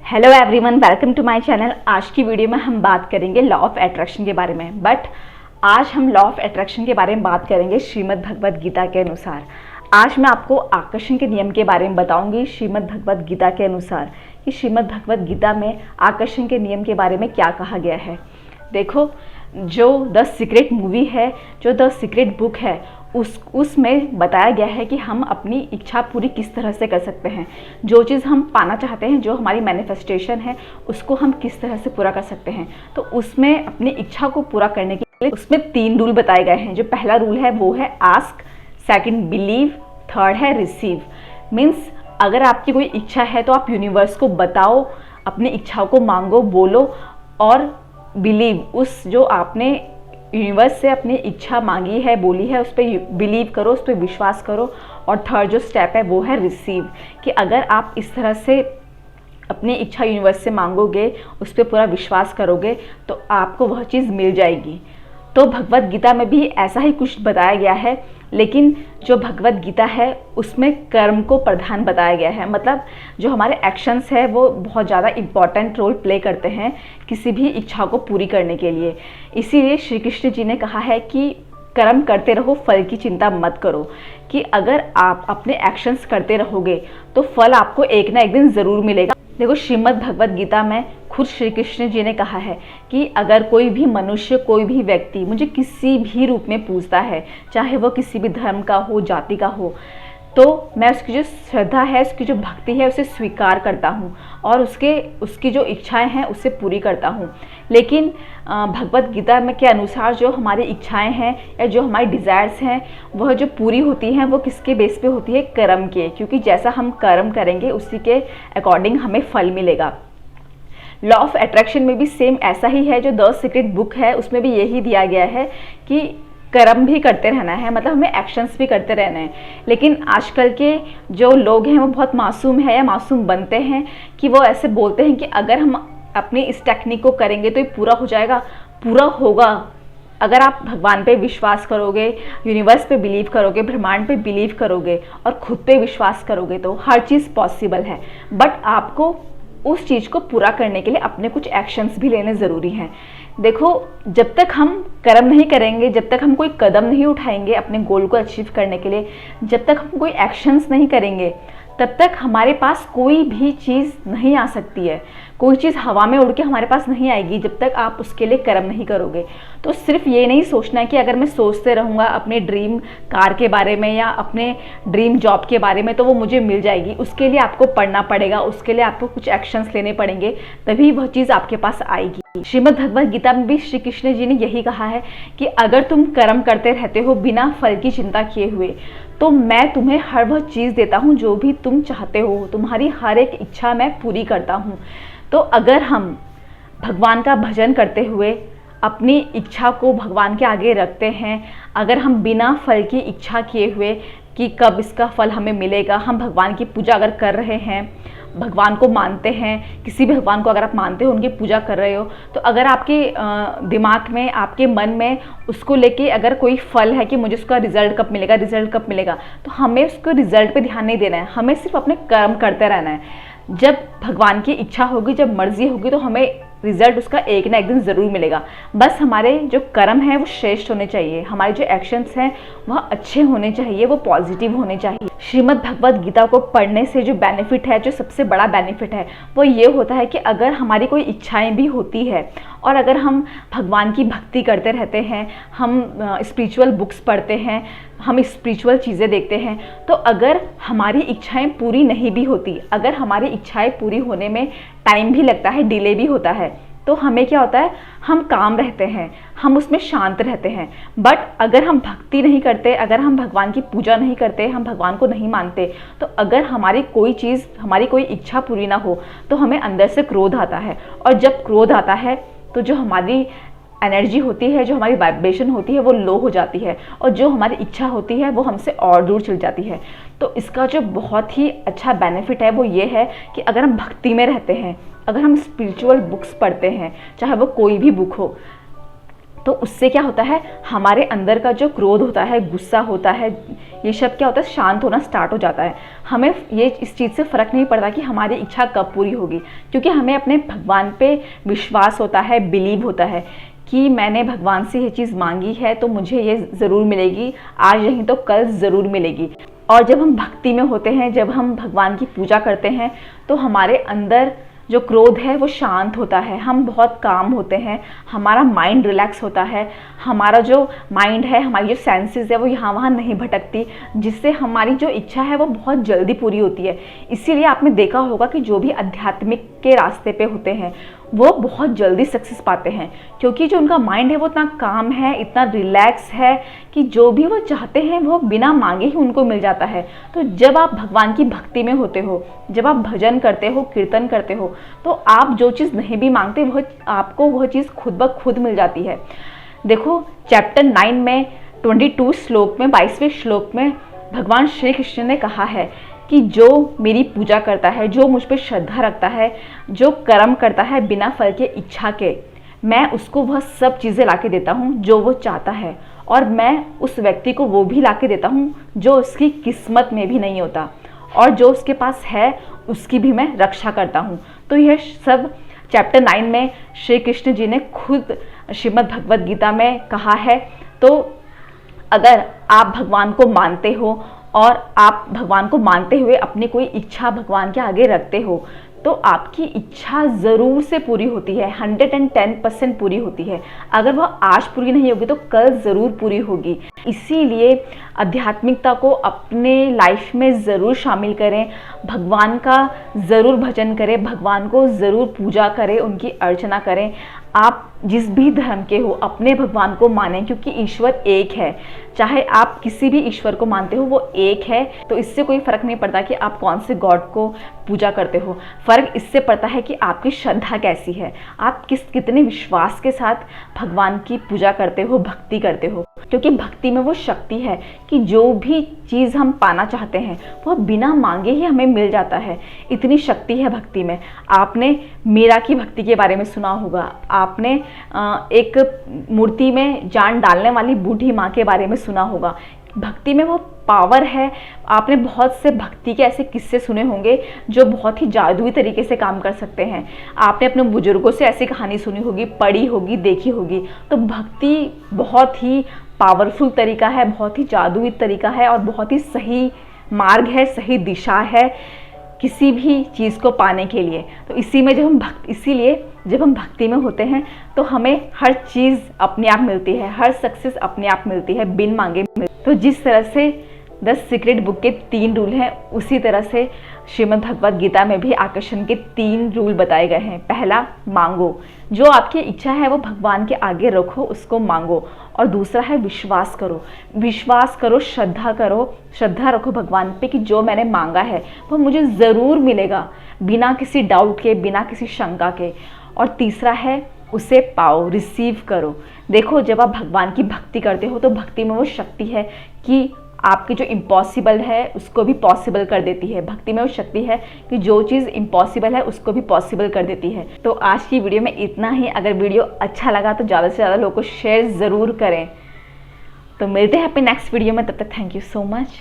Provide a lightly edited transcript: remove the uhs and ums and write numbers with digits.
Hello everyone, welcome to my channel. आज की video में हम बात करेंगे लॉ ऑफ अट्रैक्शन के बारे में। बट आज हम लॉ ऑफ अट्रैक्शन के बारे में बात करेंगे श्रीमद् भगवद गीता के अनुसार। आज मैं आपको आकर्षण के नियम के बारे में बताऊंगी श्रीमद् भगवद गीता के अनुसार कि श्रीमद् भगवद गीता में आकर्षण के नियम के बारे में क्या कहा गया है। देखो, जो द सीक्रेट मूवी है, जो द सीक्रेट बुक है, उसमें बताया गया है कि हम अपनी इच्छा पूरी किस तरह से कर सकते हैं। जो चीज़ हम पाना चाहते हैं, जो हमारी मैनिफेस्टेशन है, उसको हम किस तरह से पूरा कर सकते हैं। तो उसमें अपनी इच्छा को पूरा करने के लिए उसमें 3 रूल बताए गए हैं। जो पहला रूल है वो है आस्क, सेकंड बिलीव, थर्ड है रिसीव। मीन्स अगर आपकी कोई इच्छा है तो आप यूनिवर्स को बताओ, अपनी इच्छाओं को मांगो, बोलो और बिलीव, उस जो आपने यूनिवर्स से अपनी इच्छा मांगी है, बोली है, उस पर बिलीव करो, उस पर विश्वास करो। और थर्ड जो स्टेप है वो है रिसीव, कि अगर आप इस तरह से अपनी इच्छा यूनिवर्स से मांगोगे, उस पर पूरा विश्वास करोगे तो आपको वह चीज़ मिल जाएगी। तो भगवद गीता में भी ऐसा ही कुछ बताया गया है, लेकिन जो भगवद गीता है उसमें कर्म को प्रधान बताया गया है। मतलब जो हमारे एक्शंस है वो बहुत ज़्यादा इम्पॉर्टेंट रोल प्ले करते हैं किसी भी इच्छा को पूरी करने के लिए। इसीलिए श्री कृष्ण जी ने कहा है कि कर्म करते रहो, फल की चिंता मत करो। कि अगर आप अपने एक्शंस करते रहोगे तो फल आपको एक ना एक दिन ज़रूर मिलेगा। देखो, श्रीमद् भगवद गीता में खुद श्री कृष्ण जी ने कहा है कि अगर कोई भी मनुष्य, कोई भी व्यक्ति मुझे किसी भी रूप में पूजता है, चाहे वो किसी भी धर्म का हो, जाति का हो, तो मैं उसकी जो श्रद्धा है, उसकी जो भक्ति है, उसे स्वीकार करता हूँ और उसकी जो इच्छाएं हैं उसे पूरी करता हूँ। लेकिन भगवद गीता में के अनुसार जो हमारी इच्छाएं हैं या जो हमारी डिज़ायर्स हैं, वह जो पूरी होती हैं वो किसके बेस पे होती है? कर्म के। क्योंकि जैसा हम कर्म करेंगे उसी के अकॉर्डिंग हमें फल मिलेगा। लॉ ऑफ अट्रैक्शन में भी सेम ऐसा ही है। जो द सीक्रेट बुक है उसमें भी यही दिया गया है कि कर्म भी करते रहना है, मतलब हमें एक्शंस भी करते रहना है। लेकिन आजकल के जो लोग हैं वो बहुत मासूम है या मासूम बनते हैं कि वो ऐसे बोलते हैं कि अगर हम अपनी इस टेक्निक को करेंगे तो ये पूरा हो जाएगा। पूरा होगा अगर आप भगवान पे विश्वास करोगे, यूनिवर्स पे बिलीव करोगे, ब्रह्मांड पे बिलीव करोगे और खुद पे विश्वास करोगे तो हर चीज़ पॉसिबल है। बट आपको उस चीज़ को पूरा करने के लिए अपने कुछ एक्शंस भी लेने ज़रूरी हैं। देखो, जब तक हम कर्म नहीं करेंगे, जब तक हम कोई कदम नहीं उठाएंगे अपने गोल को अचीव करने के लिए, जब तक हम कोई एक्शंस नहीं करेंगे, तब तक हमारे पास कोई भी चीज़ नहीं आ सकती है। कोई चीज़ हवा में उड़ के हमारे पास नहीं आएगी जब तक आप उसके लिए कर्म नहीं करोगे। तो सिर्फ ये नहीं सोचना है कि अगर मैं सोचते रहूँगा अपने ड्रीम कार के बारे में या अपने ड्रीम जॉब के बारे में तो वो मुझे मिल जाएगी। उसके लिए आपको पढ़ना पड़ेगा, उसके लिए आपको कुछ एक्शंस लेने पड़ेंगे, तभी वह चीज़ आपके पास आएगी। श्रीमद् भगवद गीता में भी श्री कृष्ण जी ने यही कहा है कि अगर तुम कर्म करते रहते हो बिना फल की चिंता किए हुए, तो मैं तुम्हें हर वह चीज़ देता हूँ जो भी तुम चाहते हो। तुम्हारी हर एक इच्छा मैं पूरी करता हूँ। तो अगर हम भगवान का भजन करते हुए अपनी इच्छा को भगवान के आगे रखते हैं, अगर हम बिना फल की इच्छा किए हुए कि कब इसका फल हमें मिलेगा, हम भगवान की पूजा अगर कर रहे हैं, भगवान को मानते हैं, किसी भी भगवान को अगर आप मानते हो, उनकी पूजा कर रहे हो, तो अगर आपके दिमाग में, आपके मन में उसको लेके अगर कोई फल है कि मुझे उसका रिजल्ट कब मिलेगा, रिजल्ट कब मिलेगा, तो हमें उसको रिजल्ट पे ध्यान नहीं देना है। हमें सिर्फ अपने कर्म करते रहना है। जब भगवान की इच्छा होगी, जब मर्जी होगी, तो हमें रिजल्ट उसका एक ना एक दिन ज़रूर मिलेगा। बस हमारे जो कर्म है वो श्रेष्ठ होने चाहिए, हमारे जो एक्शंस हैं वह अच्छे होने चाहिए, वो पॉजिटिव होने चाहिए। श्रीमद् भगवद गीता को पढ़ने से जो बेनिफिट है, जो सबसे बड़ा बेनिफिट है, वो ये होता है कि अगर हमारी कोई इच्छाएं भी होती है और अगर हम भगवान की भक्ति करते रहते हैं, हम स्पिरिचुअल बुक्स पढ़ते हैं, हम स्पिरिचुअल चीज़ें देखते हैं, तो अगर हमारी इच्छाएं पूरी नहीं भी होती, अगर हमारी इच्छाएं पूरी होने में टाइम भी लगता है, डिले भी होता है, तो हमें क्या होता है? हम काम रहते हैं, हम उसमें शांत रहते हैं। बट अगर हम भक्ति नहीं करते, अगर हम भगवान की पूजा नहीं करते, हम भगवान को नहीं मानते, तो अगर हमारी कोई चीज़, हमारी कोई इच्छा पूरी ना हो तो हमें अंदर से क्रोध आता है। और जब क्रोध आता है तो जो हमारी एनर्जी होती है, जो हमारी वाइब्रेशन होती है, वो लो हो जाती है और जो हमारी इच्छा होती है वो हमसे और दूर चल जाती है। तो इसका जो बहुत ही अच्छा बेनिफिट है वो ये है कि अगर हम भक्ति में रहते हैं, अगर हम स्पिरिचुअल बुक्स पढ़ते हैं, चाहे वो कोई भी बुक हो, तो उससे क्या होता है, हमारे अंदर का जो क्रोध होता है, गुस्सा होता है, ये सब क्या होता है, शांत होना स्टार्ट हो जाता है। हमें ये इस चीज़ से फ़र्क नहीं पड़ता कि हमारी इच्छा कब पूरी होगी, क्योंकि हमें अपने भगवान पे विश्वास होता है, बिलीव होता है कि मैंने भगवान से ये चीज़ मांगी है तो मुझे ये ज़रूर मिलेगी, आज नहीं तो कल ज़रूर मिलेगी। और जब हम भक्ति में होते हैं, जब हम भगवान की पूजा करते हैं, तो हमारे अंदर जो क्रोध है वो शांत होता है, हम बहुत काम होते हैं, हमारा माइंड रिलैक्स होता है, हमारा जो माइंड है, हमारी जो सेंसेस है वो यहाँ वहाँ नहीं भटकती, जिससे हमारी जो इच्छा है वो बहुत जल्दी पूरी होती है। इसीलिए आपने देखा होगा कि जो भी आध्यात्मिक के रास्ते पे होते हैं वो बहुत जल्दी सक्सेस पाते हैं, क्योंकि जो उनका माइंड है वो इतना काम है, इतना रिलैक्स है कि जो भी वो चाहते हैं वो बिना मांगे ही उनको मिल जाता है। तो जब आप भगवान की भक्ति में होते हो, जब आप भजन करते हो, कीर्तन करते हो, तो आप जो चीज़ नहीं भी मांगते वो आपको वह चीज़ खुद ब खुद मिल जाती है। देखो चैप्टर 9 में 22 श्लोक में 22वें श्लोक में भगवान श्री कृष्ण ने कहा है कि जो मेरी पूजा करता है, जो मुझ पर श्रद्धा रखता है, जो कर्म करता है बिना फल के इच्छा के, मैं उसको वह सब चीज़ें ला के देता हूँ जो वो चाहता है, और मैं उस व्यक्ति को वो भी ला के देता हूँ जो उसकी किस्मत में भी नहीं होता, और जो उसके पास है उसकी भी मैं रक्षा करता हूँ। तो यह सब चैप्टर 9 में श्री कृष्ण जी ने खुद श्रीमद् भगवद गीता में कहा है। तो अगर आप भगवान को मानते हो और आप भगवान को मानते हुए अपनी कोई इच्छा भगवान के आगे रखते हो, तो आपकी इच्छा ज़रूर से पूरी होती है, 110% पूरी होती है। अगर वह आज पूरी नहीं होगी तो कल ज़रूर पूरी होगी। इसीलिए आध्यात्मिकता को अपने लाइफ में ज़रूर शामिल करें, भगवान का ज़रूर भजन करें, भगवान को ज़रूर पूजा करें, उनकी अर्चना करें। आप जिस भी धर्म के हो अपने भगवान को मानें, क्योंकि ईश्वर एक है। चाहे आप किसी भी ईश्वर को मानते हो वो एक है, तो इससे कोई फ़र्क नहीं पड़ता कि आप कौन से गॉड को पूजा करते हो। फ़र्क इससे पड़ता है कि आपकी श्रद्धा कैसी है, आप कितने विश्वास के साथ भगवान की पूजा करते हो, भक्ति करते हो। क्योंकि भक्ति में वो शक्ति है कि जो भी चीज़ हम पाना चाहते हैं वह बिना मांगे ही हमें मिल जाता है। इतनी शक्ति है भक्ति में। आपने मीरा की भक्ति के बारे में सुना होगा, आपने एक मूर्ति में जान डालने वाली बूढ़ी माँ के बारे में सुना होगा। भक्ति में वो पावर है। आपने बहुत से भक्ति के ऐसे किस्से सुने होंगे जो बहुत ही जादुई तरीके से काम कर सकते हैं। आपने अपने बुजुर्गों से ऐसी कहानी सुनी होगी, पढ़ी होगी, देखी होगी। तो भक्ति बहुत ही पावरफुल तरीका है, बहुत ही जादुई तरीका है, और बहुत ही सही मार्ग है, सही दिशा है किसी भी चीज़ को पाने के लिए। तो इसीलिए जब हम भक्ति में होते हैं तो हमें हर चीज़ अपने आप मिलती है, हर सक्सेस अपने आप मिलती है, बिन मांगे तो जिस तरह से 10 सीक्रेट बुक के 3 रूल हैं, उसी तरह से श्रीमद् भगवद गीता में भी आकर्षण के 3 रूल बताए गए हैं। पहला, मांगो, जो आपकी इच्छा है वो भगवान के आगे रखो, उसको मांगो। और दूसरा है विश्वास करो, विश्वास करो, श्रद्धा रखो भगवान पे कि जो मैंने मांगा है वो मुझे ज़रूर मिलेगा, बिना किसी डाउट के, बिना किसी शंका के। और तीसरा है उसे पाओ, रिसीव करो। देखो जब आप भगवान की भक्ति करते हो तो भक्ति में वो शक्ति है कि आपके जो इम्पॉसिबल है उसको भी पॉसिबल कर देती है। भक्ति में वो शक्ति है कि जो चीज़ इम्पॉसिबल है उसको भी पॉसिबल कर देती है। तो आज की वीडियो में इतना ही। अगर वीडियो अच्छा लगा तो ज़्यादा से ज़्यादा लोगों को शेयर ज़रूर करें। तो मिलते हैं अपने नेक्स्ट वीडियो में, तब तक थैंक यू सो मच।